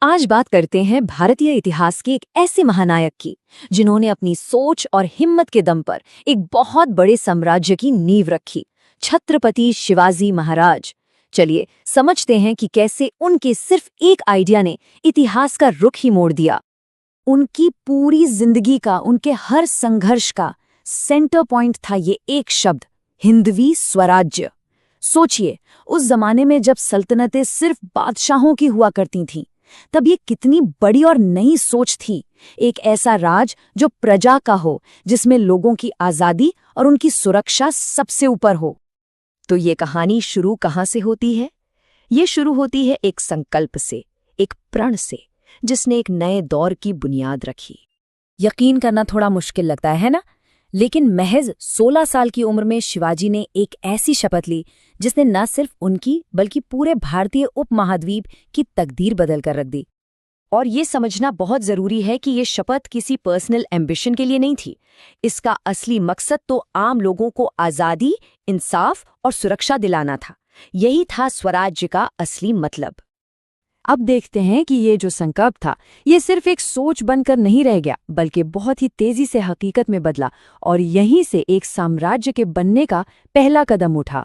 आज बात करते हैं भारतीय इतिहास के एक ऐसे महानायक की जिन्होंने अपनी सोच और हिम्मत के दम पर एक बहुत बड़े साम्राज्य की नींव रखी, छत्रपति शिवाजी महाराज। चलिए समझते हैं कि कैसे उनके सिर्फ एक आइडिया ने इतिहास का रुख ही मोड़ दिया। उनकी पूरी जिंदगी का, उनके हर संघर्ष का सेंटर पॉइंट था ये एक शब्द, हिंदवी स्वराज्य। सोचिए, उस जमाने में जब सल्तनतें सिर्फ बादशाहों की हुआ करती थीं, तब ये कितनी बड़ी और नई सोच थी। एक ऐसा राज जो प्रजा का हो, जिसमें लोगों की आजादी और उनकी सुरक्षा सबसे ऊपर हो। तो ये कहानी शुरू कहाँ से होती है? ये शुरू होती है एक संकल्प से, एक प्रण से, जिसने एक नए दौर की बुनियाद रखी। यकीन करना थोड़ा मुश्किल लगता है ना? लेकिन महज 16 साल की उम्र में शिवाजी ने एक ऐसी शपथ ली जिसने न सिर्फ उनकी बल्कि पूरे भारतीय उपमहाद्वीप की तकदीर बदल कर रख दी। और ये समझना बहुत जरूरी है कि ये शपथ किसी पर्सनल एम्बिशन के लिए नहीं थी। इसका असली मकसद तो आम लोगों को आज़ादी, इंसाफ और सुरक्षा दिलाना था। यही था स्वराज्य का असली मतलब। अब देखते हैं कि ये जो संकल्प था, ये सिर्फ एक सोच बनकर नहीं रह गया, बल्कि बहुत ही तेजी से हकीकत में बदला और यहीं से एक साम्राज्य के बनने का पहला कदम उठा।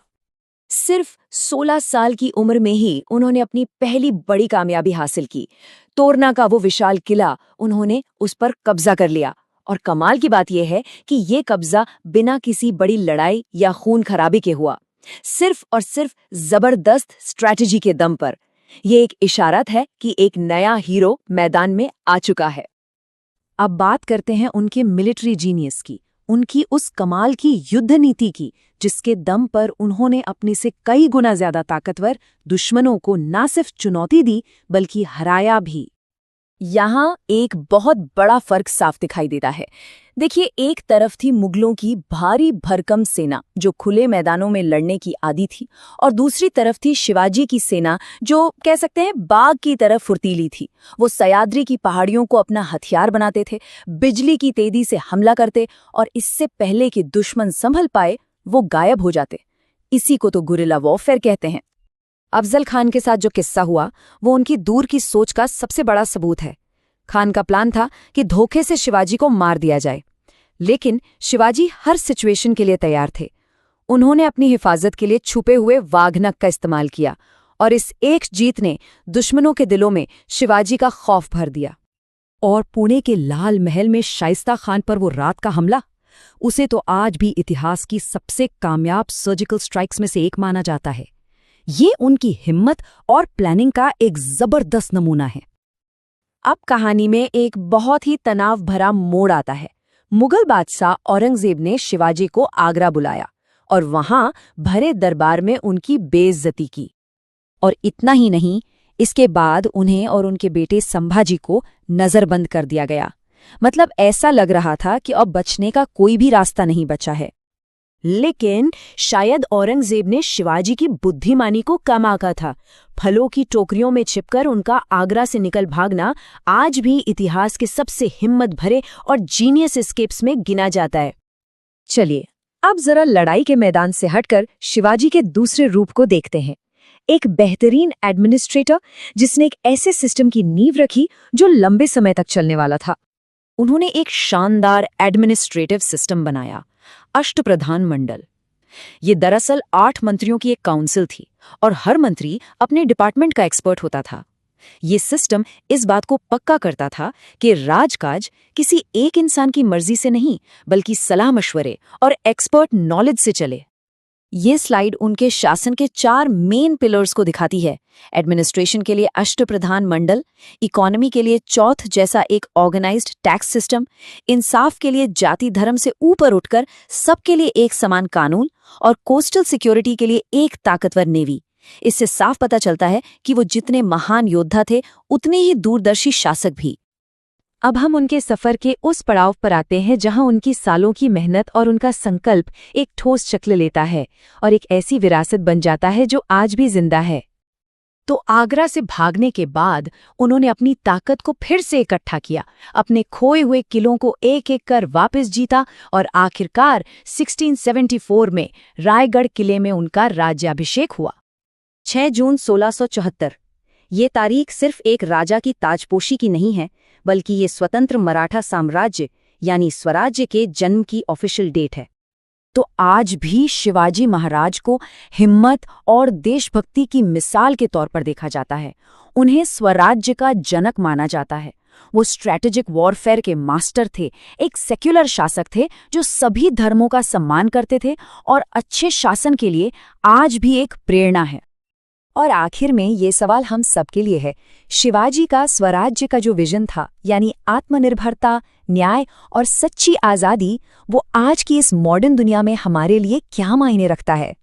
सिर्फ 16 साल की उम्र में ही उन्होंने अपनी पहली बड़ी कामयाबी हासिल की। तोरना का वो विशाल किला, उन्होंने उस पर कब्जा कर लिया। और कमाल की बात यह है कि ये कब्जा बिना किसी बड़ी लड़ाई या खून खराबे के हुआ, सिर्फ और सिर्फ जबरदस्त स्ट्रैटेजी के दम पर। ये एक इशारत है कि एक नया हीरो मैदान में आ चुका है। अब बात करते हैं उनके मिलिट्री जीनियस की, उनकी उस कमाल की युद्ध नीति की, जिसके दम पर उन्होंने अपने से कई गुना ज्यादा ताकतवर दुश्मनों को न सिर्फ चुनौती दी बल्कि हराया भी। यहाँ एक बहुत बड़ा फर्क साफ दिखाई देता है। देखिए, एक तरफ थी मुगलों की भारी भरकम सेना जो खुले मैदानों में लड़ने की आदी थी, और दूसरी तरफ थी शिवाजी की सेना जो कह सकते हैं बाघ की तरह फुर्तीली थी। वो सह्याद्री की पहाड़ियों को अपना हथियार बनाते थे, बिजली की तेजी से हमला करते और इससे पहले कि दुश्मन संभल पाए वो गायब हो जाते। इसी को तो गुरिल्ला वॉरफेयर कहते हैं। अफजल खान के साथ जो किस्सा हुआ वो उनकी दूर की सोच का सबसे बड़ा सबूत है। खान का प्लान था कि धोखे से शिवाजी को मार दिया जाए, लेकिन शिवाजी हर सिचुएशन के लिए तैयार थे। उन्होंने अपनी हिफाजत के लिए छुपे हुए वाघनख का इस्तेमाल किया और इस एक जीत ने दुश्मनों के दिलों में शिवाजी का खौफ भर दिया। और पुणे के लाल महल में शाइस्ता खान पर वो रात का हमला, उसे तो आज भी इतिहास की सबसे कामयाब सर्जिकल स्ट्राइक्स में से एक माना जाता है। ये उनकी हिम्मत और प्लानिंग का एक जबरदस्त नमूना है। अब कहानी में एक बहुत ही तनाव भरा मोड़ आता है। मुगल बादशाह औरंगजेब ने शिवाजी को आगरा बुलाया और वहां भरे दरबार में उनकी बेइज्जती की। और इतना ही नहीं, इसके बाद उन्हें और उनके बेटे संभाजी को नजरबंद कर दिया गया। मतलब ऐसा लग रहा था कि अब बचने का कोई भी रास्ता नहीं बचा है। लेकिन शायद औरंगजेब ने शिवाजी की बुद्धिमानी को कम आंका था। फलों की टोकरियों में छिपकर उनका आगरा से निकल भागना आज भी इतिहास के सबसे हिम्मत भरे और जीनियस एस्केप्स में गिना जाता है। चलिए अब जरा लड़ाई के मैदान से हटकर शिवाजी के दूसरे रूप को देखते हैं। एक बेहतरीन एडमिनिस्ट्रेटर जिसने एक ऐसे सिस्टम की नींव रखी जो लंबे समय तक चलने वाला था। उन्होंने एक शानदार एडमिनिस्ट्रेटिव सिस्टम बनाया, अष्टप्रधान मंडल। ये दरअसल 8 मंत्रियों की एक काउंसिल थी और हर मंत्री अपने डिपार्टमेंट का एक्सपर्ट होता था। ये सिस्टम इस बात को पक्का करता था कि राजकाज किसी एक इंसान की मर्जी से नहीं, बल्कि सलाह मशवरे और एक्सपर्ट नॉलेज से चले। ये स्लाइड उनके शासन के 4 मेन पिलर्स को दिखाती है। एडमिनिस्ट्रेशन के लिए अष्टप्रधान मंडल, इकोनॉमी के लिए चौथ जैसा एक ऑर्गेनाइज्ड टैक्स सिस्टम, इंसाफ के लिए जाति धर्म से ऊपर उठकर सबके लिए एक समान कानून, और कोस्टल सिक्योरिटी के लिए एक ताकतवर नेवी। इससे साफ पता चलता है कि वो जितने महान योद्धा थे उतने ही दूरदर्शी शासक भी। अब हम उनके सफर के उस पड़ाव पर आते हैं जहां उनकी सालों की मेहनत और उनका संकल्प एक ठोस शक्ल लेता है और एक ऐसी विरासत बन जाता है जो आज भी जिंदा है। तो आगरा से भागने के बाद उन्होंने अपनी ताकत को फिर से इकट्ठा किया, अपने खोए हुए किलों को एक एक कर वापस जीता और आखिरकार 1674 में रायगढ़ किले में उनका राज्याभिषेक हुआ। 6 जून 1674, ये तारीख सिर्फ एक राजा की ताजपोशी की नहीं है, बल्कि ये स्वतंत्र मराठा साम्राज्य यानी स्वराज्य के जन्म की ऑफिशियल डेट है। तो आज भी शिवाजी महाराज को हिम्मत और देशभक्ति की मिसाल के तौर पर देखा जाता है। उन्हें स्वराज्य का जनक माना जाता है। वो स्ट्रैटेजिक वॉरफेयर के मास्टर थे, एक सेक्युलर शासक थे जो सभी धर्मों का सम्मान करते थे और अच्छे शासन के लिए आज भी एक प्रेरणा है। और आखिर में ये सवाल हम सबके लिए है, शिवाजी का स्वराज्य का जो विजन था, यानी आत्मनिर्भरता, न्याय और सच्ची आज़ादी, वो आज की इस मॉडर्न दुनिया में हमारे लिए क्या मायने रखता है?